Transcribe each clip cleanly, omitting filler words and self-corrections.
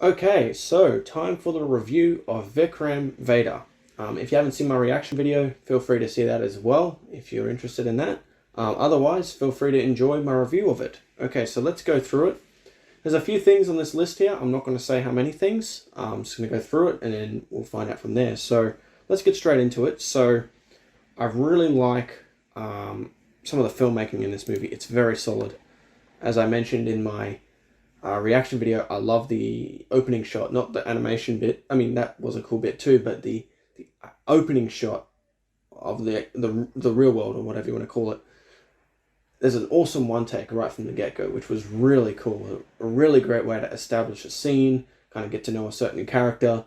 Okay, so time for the review of Vikram Vedha. If you haven't seen my reaction video, feel free to see that as well if you're interested in that. Otherwise, feel free to enjoy my review of it. Okay, so let's go through it. There's a few things on this list here. I'm not going to say how many things. I'm just going to go through it and then we'll find out from there. So let's get straight into it. So I really like some of the filmmaking in this movie. It's very solid. As I mentioned in my reaction video, I love the opening shot, not the animation bit. I mean, that was a cool bit too, but the opening shot of the real world, or whatever you want to call it. There's an awesome one take right from the get-go, which was really cool. A really great way to establish a scene, kind of get to know a certain character,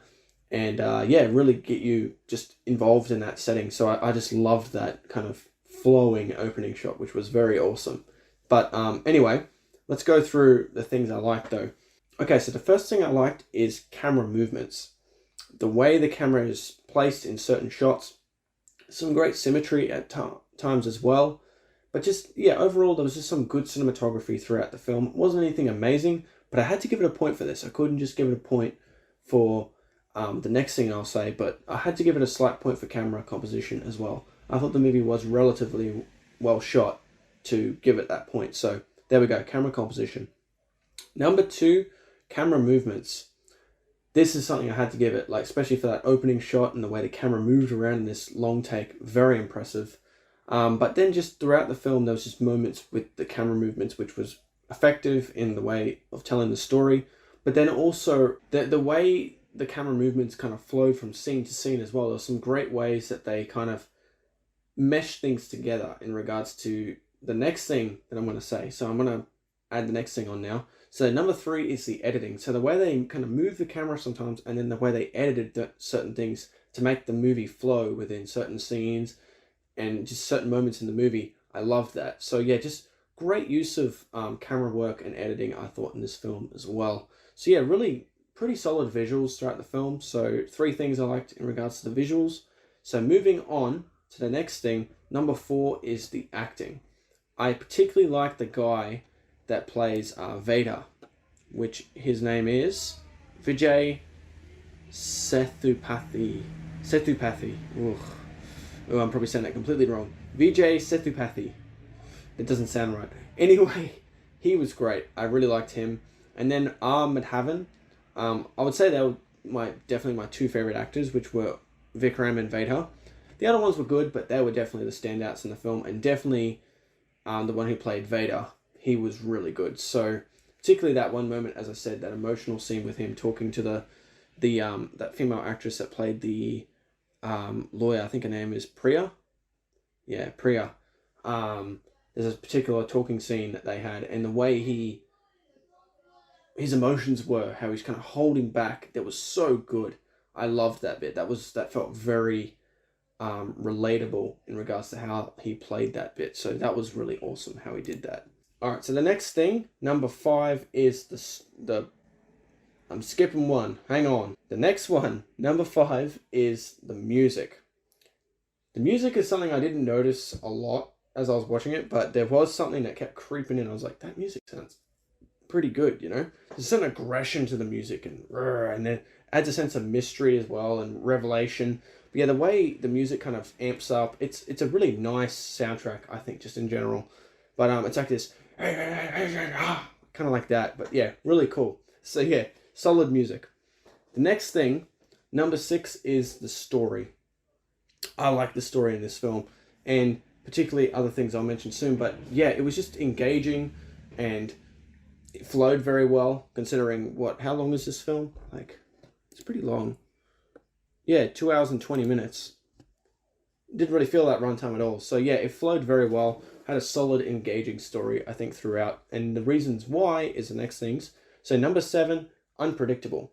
and yeah, really get you just involved in that setting. So I just loved that kind of flowing opening shot, which was very awesome. But anyway, let's go through the things I liked though. Okay, so the first thing I liked is camera movements. The way the camera is placed in certain shots, some great symmetry at times as well. But just, yeah, overall, there was just some good cinematography throughout the film. It wasn't anything amazing, but I had to give it a point for this. I couldn't just give it a point for the next thing I'll say, but I had to give it a slight point for camera composition as well. I thought the movie was relatively well shot to give it that point. So there we go, camera composition. Number two, camera movements. This is something I had to give it, like especially for that opening shot and the way the camera moved around in this long take, very impressive. But then just throughout the film, there was just moments with the camera movements, which was effective in the way of telling the story. But then also the way the camera movements kind of flowed from scene to scene as well. There were some great ways that they kind of mesh things together in regards to the next thing that I'm going to say. So I'm going to add the next thing on now. So number three is the editing. So the way they kind of move the camera sometimes, and then the way they edited certain things to make the movie flow within certain scenes and just certain moments in the movie. I loved that. So yeah, just great use of camera work and editing, I thought, in this film as well. So yeah, really pretty solid visuals throughout the film. So three things I liked in regards to the visuals. So moving on to the next thing, number four is the acting. I particularly like the guy that plays Vedha, which his name is Vijay Sethupathi. Ugh. Oh, I'm probably saying that completely wrong. Vijay Sethupathi. It doesn't sound right. Anyway, he was great. I really liked him. And then Madhavan. I would say they were definitely my two favorite actors, which were Vikram and Vedha. The other ones were good, but they were definitely the standouts in the film, and definitely the one who played Vedha, he was really good. So particularly that one moment, as I said, that emotional scene with him talking to the that female actress that played the lawyer. I think her name is Priya. Yeah, Priya. There's a particular talking scene that they had, and the way his emotions were, how he's kind of holding back, that was so good. I loved that bit. That felt very relatable in regards to how he played that bit. So that was really awesome how he did that. All right, so the next thing, number five, is the I'm skipping one. Hang on. The next one, number five, is the music. The music is something I didn't notice a lot as I was watching it, but there was something that kept creeping in. I was like, that music sounds pretty good, you know? There's some aggression to the music, and then adds a sense of mystery as well and revelation. But yeah, the way the music kind of amps up, it's a really nice soundtrack, I think, just in general. But it's like this, kind of like that. But yeah, really cool. So yeah, solid music. The next thing, number six, is the story. I like the story in this film, and particularly other things I'll mention soon. But yeah, it was just engaging, and it flowed very well, considering how long is this film? Like, it's pretty long. Yeah, 2 hours and 20 minutes. Didn't really feel that runtime at all. So yeah, it flowed very well. Had a solid, engaging story, I think, throughout. And the reasons why is the next things. So number seven, unpredictable.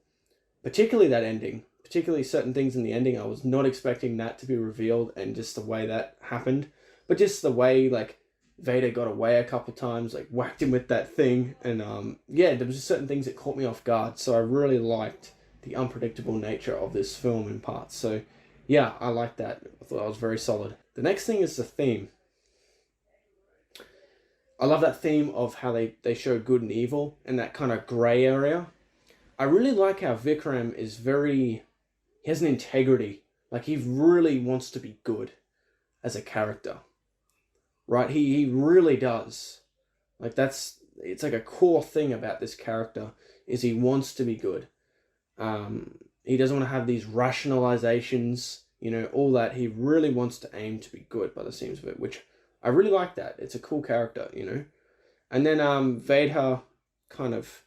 Particularly that ending. Particularly certain things in the ending. I was not expecting that to be revealed, and just the way that happened. But just the way, like, Vader got away a couple times, like, whacked him with that thing. And yeah, there was just certain things that caught me off guard. So I really liked the unpredictable nature of this film in parts. So yeah, I liked that. I thought that was very solid. The next thing is the theme. I love that theme of how they show good and evil and that kind of grey area. I really like how Vikram is he has an integrity. Like, he really wants to be good as a character, right? He really does. Like, it's like a core thing about this character is he wants to be good. He doesn't want to have these rationalizations, all that. He really wants to aim to be good by the seams of it, which I really like that. It's a cool character, And then Vedha kind of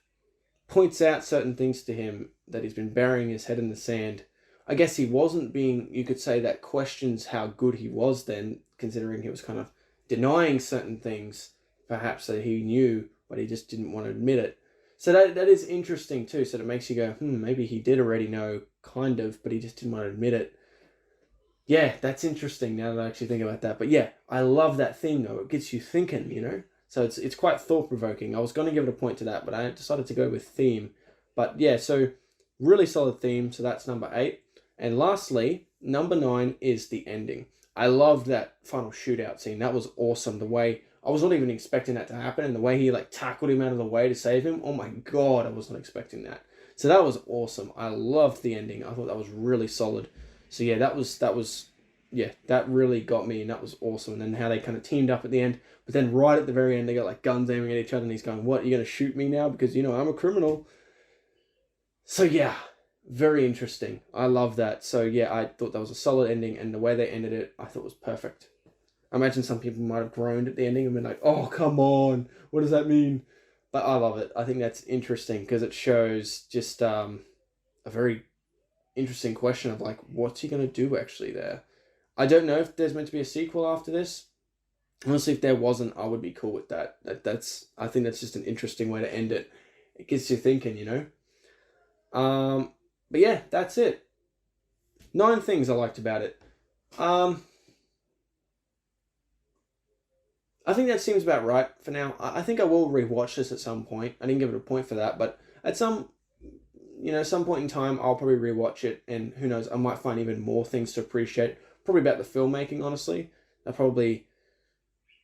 points out certain things to him that he's been burying his head in the sand. I guess he wasn't being, you could say that questions how good he was then, considering he was kind of denying certain things, perhaps that he knew, but he just didn't want to admit it. So that is interesting too. So it makes you go, maybe he did already know, kind of, but he just didn't want to admit it. Yeah, that's interesting now that I actually think about that. But yeah, I love that theme though. It gets you thinking, So it's quite thought-provoking. I was going to give it a point to that, but I decided to go with theme. But yeah, so really solid theme. So that's number 8. And lastly, number 9 is the ending. I loved that final shootout scene. That was awesome. The way, I was not even expecting that to happen. And the way he tackled him out of the way to save him. Oh my God, I was not expecting that. So that was awesome. I loved the ending. I thought that was really solid. So yeah, that really got me, and that was awesome. And then how they kind of teamed up at the end. But then right at the very end, they got guns aiming at each other, and he's going, "What, are you going to shoot me now? Because, I'm a criminal." So yeah, very interesting. I love that. So yeah, I thought that was a solid ending, and the way they ended it, I thought was perfect. I imagine some people might have groaned at the ending and been like, "Oh, come on, what does that mean?" But I love it. I think that's interesting because it shows just a very interesting question of what's he going to do actually there. I don't know if there's meant to be a sequel after this. Honestly, if there wasn't, I would be cool with that. I think that's just an interesting way to end it. It gets you thinking, But yeah, that's it. 9 things I liked about it. I think that seems about right for now. I think I will rewatch this at some point. I didn't give it a point for that, but at some point in time, I'll probably rewatch it, and who knows, I might find even more things to appreciate. Probably about the filmmaking, honestly. I probably,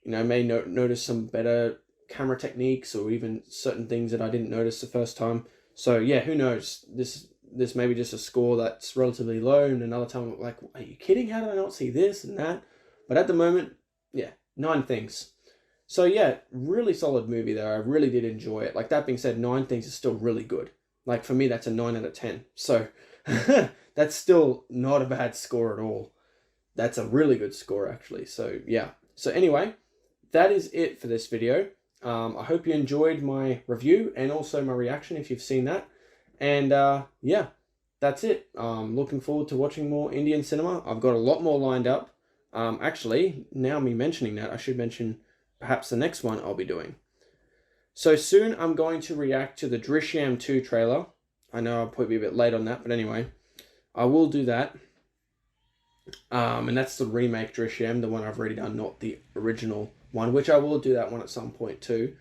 may notice some better camera techniques or even certain things that I didn't notice the first time. So yeah, who knows? This may be just a score that's relatively low, and another time I'm like, are you kidding? How did I not see this and that? But at the moment, yeah, 9 things. So yeah, really solid movie there. I really did enjoy it. That being said, 9 things is still really good. For me, that's a 9 out of 10. So that's still not a bad score at all. That's a really good score, actually. So yeah. So anyway, that is it for this video. I hope you enjoyed my review and also my reaction if you've seen that. And yeah, that's it. Looking forward to watching more Indian cinema. I've got a lot more lined up. Actually, now me mentioning that, I should mention perhaps the next one I'll be doing. So soon I'm going to react to the Drishyam 2 trailer. I know I'll probably be a bit late on that, but anyway, I will do that. And that's the remake Drishyam, the one I've already done, not the original one, which I will do that one at some point too.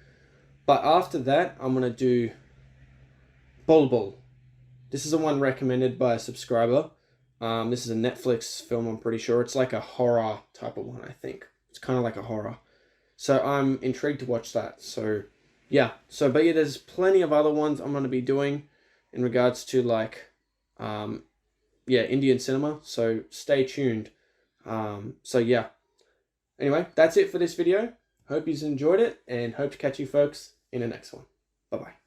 But after that, I'm going to do Bulbul. This is the one recommended by a subscriber. This is a Netflix film, I'm pretty sure. It's like a horror type of one, I think. It's kind of like a horror. So I'm intrigued to watch that. So yeah. But yeah, there's plenty of other ones I'm going to be doing in regards to Indian cinema. So stay tuned. So yeah. Anyway, that's it for this video. Hope you enjoyed it, and hope to catch you folks in the next one. Bye-bye.